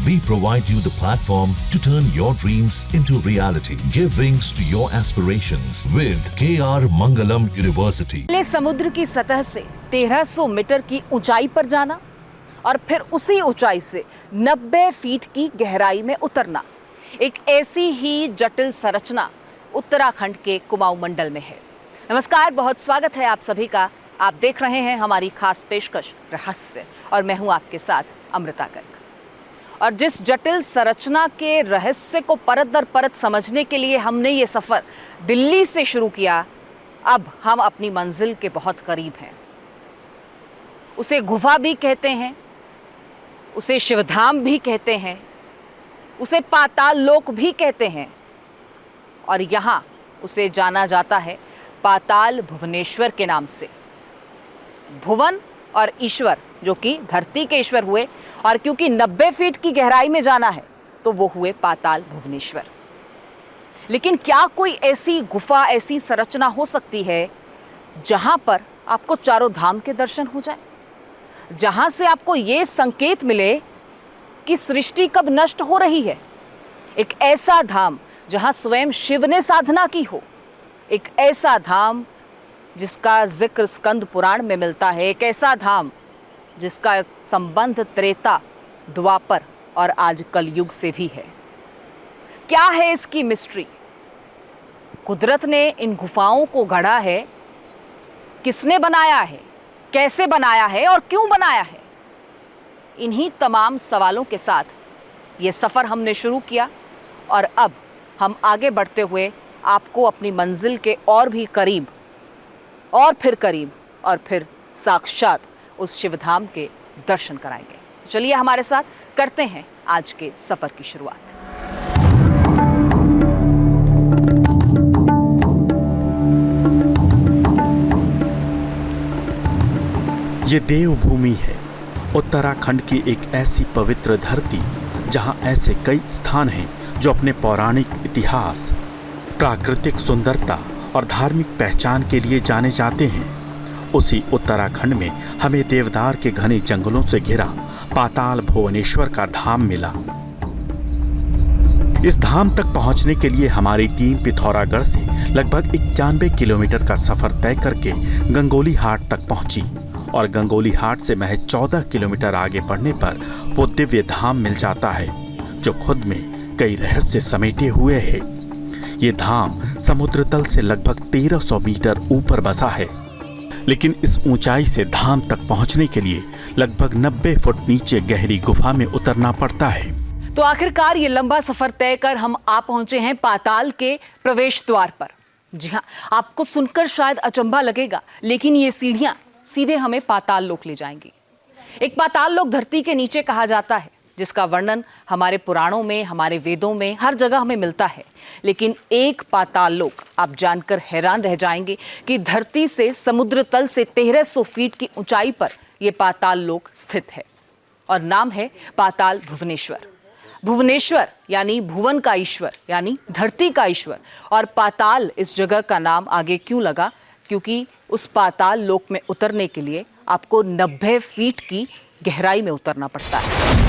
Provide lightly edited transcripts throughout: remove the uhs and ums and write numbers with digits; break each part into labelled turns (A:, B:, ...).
A: We provide you the platform to turn your dreams into reality. Give wings to your aspirations with KR Mangalam University.
B: समुद्र की सतह से 1300 metre की ऊंचाई पर जाना और फिर उसी ऊंचाई से 90 फीट की गहराई में उतरना, एक ऐसी ही जटिल संरचना उत्तराखंड के कुमाऊं मंडल में है। नमस्कार, बहुत स्वागत है आप सभी का। आप देख रहे हैं हमारी खास पेशकश रहस्य और मैं हूं आपके साथ अमृता गर्ग। और जिस जटिल संरचना के रहस्य को परत दर परत समझने के लिए हमने ये सफ़र दिल्ली से शुरू किया, अब हम अपनी मंजिल के बहुत करीब हैं। उसे गुफा भी कहते हैं, उसे शिवधाम भी कहते हैं, उसे पाताल लोक भी कहते हैं और यहाँ उसे जाना जाता है पाताल भुवनेश्वर के नाम से। भुवन और ईश्वर जो कि धरती के ईश्वर हुए, और क्योंकि 90 फीट की गहराई में जाना है तो वो हुए पाताल भुवनेश्वर। लेकिन क्या कोई ऐसी गुफा, ऐसी संरचना हो सकती है जहां पर आपको चारों धाम के दर्शन हो जाए, जहां से आपको ये संकेत मिले कि सृष्टि कब नष्ट हो रही है? एक ऐसा धाम जहां स्वयं शिव ने साधना की हो, एक ऐसा धाम जिसका जिक्र स्कंद पुराण में मिलता है, एक ऐसा धाम जिसका संबंध त्रेता, द्वापर और आज कलयुग से भी है। क्या है इसकी मिस्ट्री? कुदरत ने इन गुफाओं को गढ़ा है, किसने बनाया है, कैसे बनाया है और क्यों बनाया है? इन्हीं तमाम सवालों के साथ ये सफ़र हमने शुरू किया और अब हम आगे बढ़ते हुए आपको अपनी मंजिल के और भी करीब और फिर साक्षात उस शिवधाम के दर्शन कराएंगे। तो चलिए हमारे साथ करते हैं आज के सफ़र की शुरुआत।
C: ये देवभूमि है, उत्तराखंड की एक ऐसी पवित्र धरती जहां ऐसे कई स्थान हैं जो अपने पौराणिक इतिहास, प्राकृतिक सुंदरता और धार्मिक पहचान के लिए जाने जाते हैं। उसी उत्तराखंड में हमें देवदार के घने जंगलों से घिरा पाताल भुवनेश्वर का धाम मिला। इस धाम तक पहुंचने के लिए हमारी टीम पिथौरागढ़ से लगभग 91 किलोमीटर का सफर तय करके गंगोली हाट तक पहुंची और गंगोली हाट से महज 14 किलोमीटर आगे बढ़ने पर वो दिव्य धाम मिल जाता है जो खुद में कई रहस्य समेटे हुए है। ये धाम समुद्र तल से लगभग 1300 मीटर ऊपर बसा है, लेकिन इस ऊंचाई से धाम तक पहुंचने के लिए लगभग 90 फुट नीचे गहरी गुफा में उतरना पड़ता है।
B: तो आखिरकार ये लंबा सफर तय कर हम आ पहुंचे हैं पाताल के प्रवेश द्वार पर। जी हाँ, आपको सुनकर शायद अचंभा लगेगा, लेकिन ये सीढ़ियां सीधे हमें पाताल लोक ले जाएंगी। एक पाताल लोक धरती के नीचे कहा जाता है, जिसका वर्णन हमारे पुराणों में, हमारे वेदों में हर जगह हमें मिलता है। लेकिन एक पाताल लोक आप जानकर हैरान रह जाएंगे कि धरती से समुद्र तल से 1300 फीट की ऊंचाई पर यह पाताल लोक स्थित है और नाम है पाताल भुवनेश्वर। भुवनेश्वर यानी भुवन का ईश्वर, यानी धरती का ईश्वर। और पाताल इस जगह का नाम आगे क्यों लगा? क्योंकि उस पाताल लोक में उतरने के लिए आपको 90 फीट की गहराई में उतरना पड़ता है।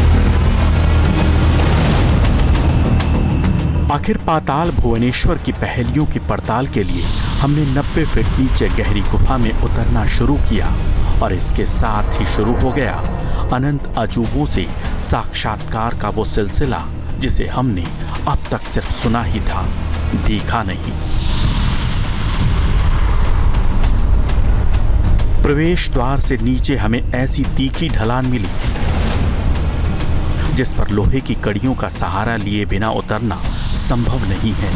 C: आखिर पाताल भुवनेश्वर की पहेलियों की पड़ताल के लिए हमने 90 फीट नीचे गहरी गुफा में उतरना शुरू किया और इसके साथ ही शुरू हो गया अनंत अजूबों से साक्षात्कार का वो सिलसिला जिसे हमने अब तक सिर्फ सुना ही था, देखा नहीं। प्रवेश द्वार से नीचे हमें ऐसी तीखी ढलान मिली जिस पर लोहे की कड़ियों का सहारा लिए बिना उतरना संभव नहीं है।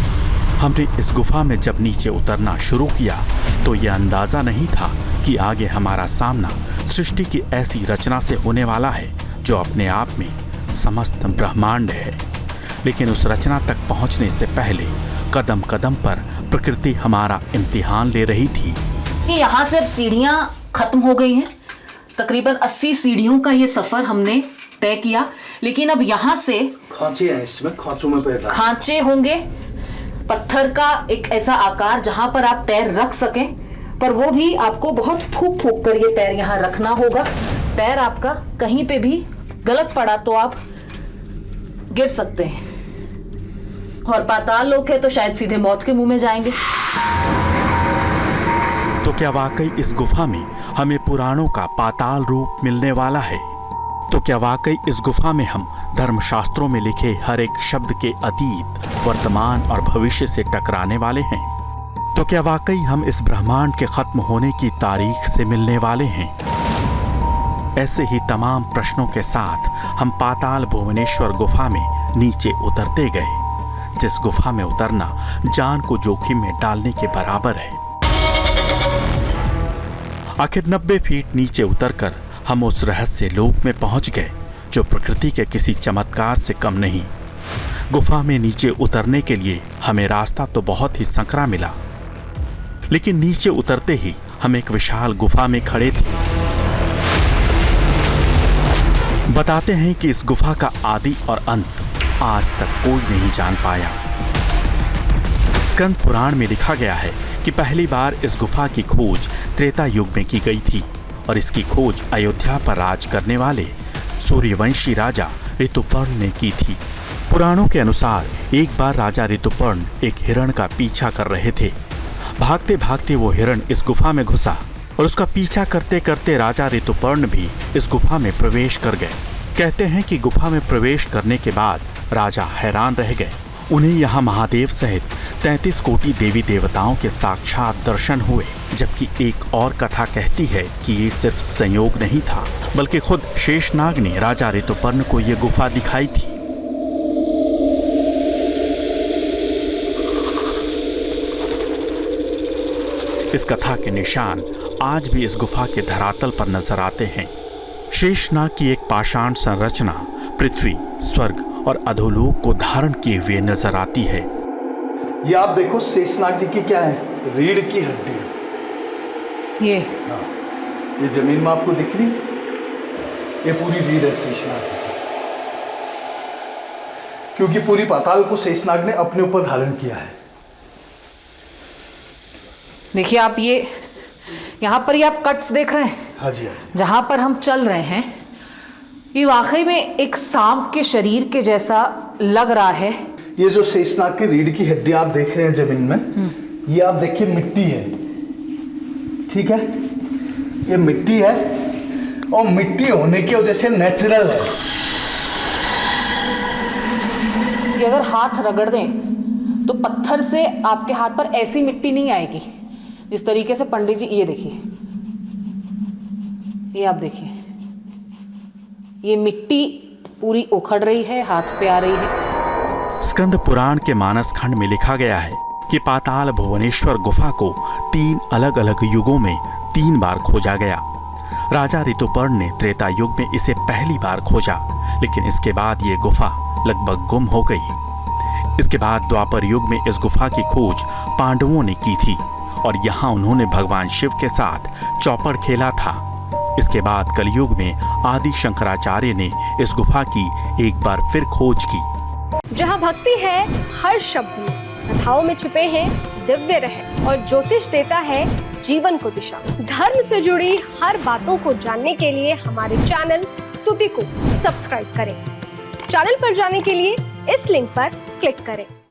C: हमने इस गुफा में जब नीचे उतरना शुरू किया तो यह अंदाजा नहीं था कि आगे हमारा सामना सृष्टि की ऐसी रचना से होने वाला है जो अपने आप में समस्त ब्रह्मांड है। लेकिन उस रचना तक पहुंचने से पहले कदम कदम पर प्रकृति हमारा इम्तिहान ले रही थी।
B: कि यहाँ से अब सीढ़ियाँ खत्म हो गई हैं। तकरीबन 80 सीढ़ियों का ये सफर हमने तय किया, लेकिन अब यहाँ से
D: खांचे हैं, इसमें खांचों में पैर
B: खांचे होंगे, पत्थर का एक ऐसा आकार जहां पर आप पैर रख सकें, पर वो भी आपको बहुत फूक फूक कर ये पैर यहाँ रखना होगा। पैर आपका कहीं पे भी गलत पड़ा तो आप गिर सकते हैं, और पाताल लोक है तो शायद सीधे मौत के मुंह में जाएंगे।
C: तो क्या वाकई इस गुफा में हमें पुराणों का पाताल रूप मिलने वाला है? तो क्या वाकई इस गुफा में हम धर्मशास्त्रों में लिखे हर एक शब्द के अतीत, वर्तमान और भविष्य से टकराने वाले हैं? तो क्या वाकई हम इस ब्रह्मांड के खत्म होने की तारीख से मिलने वाले हैं? ऐसे ही तमाम प्रश्नों के साथ हम पाताल भुवनेश्वर गुफा में नीचे उतरते गए, जिस गुफा में उतरना जान को जोखिम में डालने के बराबर है। आखिर 90 फीट नीचे उतरकर हम उस रहस्य लोक में पहुंच गए जो प्रकृति के किसी चमत्कार से कम नहीं। गुफा में नीचे उतरने के लिए हमें रास्ता तो बहुत ही संकरा मिला, लेकिन नीचे उतरते ही हम एक विशाल गुफा में खड़े थे। बताते हैं कि इस गुफा का आदि और अंत आज तक कोई नहीं जान पाया। स्कंद पुराण में लिखा गया है कि पहली बार इस गुफा की खोज त्रेता युग में की गई थी, और इसकी खोज अयोध्या पर राज करने वाले सूर्यवंशी राजा ऋतुपर्ण ने की थी। पुराणों के अनुसार एक बार राजा ऋतुपर्ण एक हिरण का पीछा कर रहे थे। भागते भागते वो हिरण इस गुफा में घुसा, और उसका पीछा करते करते राजा ऋतुपर्ण भी इस गुफा में प्रवेश कर गए। कहते हैं कि गुफा में प्रवेश करने के बाद राजा हैरान रह गए। उन्हें यहाँ महादेव सहित 33 कोटि देवी देवताओं के साक्षात दर्शन हुए, जबकि एक और कथा कहती है कि ये सिर्फ संयोग नहीं था, बल्कि खुद शेषनाग ने राजा ऋतुपर्ण को ये गुफा दिखाई थी। इस कथा के निशान आज भी इस गुफा के धरातल पर नजर आते हैं। शेषनाग की एक पाषाण संरचना पृथ्वी, स्वर्ग और अधोलोक को धारण किए हुए नजर आती है।
D: ये आप देखो, शेषनाग जी की क्या है, रीढ़ की हड्डी है। ये जमीन में आपको दिख रही, ये पूरी रीढ़ है शेषनाग जी की, क्योंकि पूरी पाताल को शेषनाग ने अपने ऊपर धारण किया है।
B: देखिए आप ये यहाँ पर ये आप कट्स देख रहे हैं।
D: हाँ जी, हाँ जी।
B: जहाँ पर हम चल रहे हैं ये वाकई में एक सांप के शरीर के जैसा लग रहा है।
D: ये जो शेषनाग की रीढ़ की हड्डी आप देख रहे हैं जमीन में, ये आप देखिए मिट्टी है, ठीक है, ये मिट्टी है, और मिट्टी होने की वजह से नेचुरल है।
B: कि अगर हाथ रगड़ दें तो पत्थर से आपके हाथ पर ऐसी मिट्टी नहीं आएगी जिस तरीके से पंडित जी, ये देखिए, ये आप देखिए, ये मिट्टी पूरी उखड़ रही है, हाथ पे आ रही है।
C: स्कंद पुराण के मानस खंड में लिखा गया है कि पाताल भुवनेश्वर गुफा को 3 अलग अलग युगों में 3 बार खोजा गया। राजा ऋतुपर्ण ने त्रेता युग में इसे पहली बार खोजा, लेकिन इसके बाद ये गुफा लगभग गुम हो गई। इसके बाद द्वापर युग में इस गुफा की खोज पांडवों ने की थी, और यहाँ उन्होंने भगवान शिव के साथ चौपड़ खेला था। इसके बाद कलयुग में आदि शंकराचार्य ने इस गुफा की एक बार फिर खोज की।
E: जहाँ भक्ति है हर शब्द में, कथाओं में छुपे हैं दिव्य रहस्य, और ज्योतिष देता है जीवन को दिशा। धर्म से जुड़ी हर बातों को जानने के लिए हमारे चैनल स्तुति को सब्सक्राइब करें। चैनल पर जाने के लिए इस लिंक पर क्लिक करें।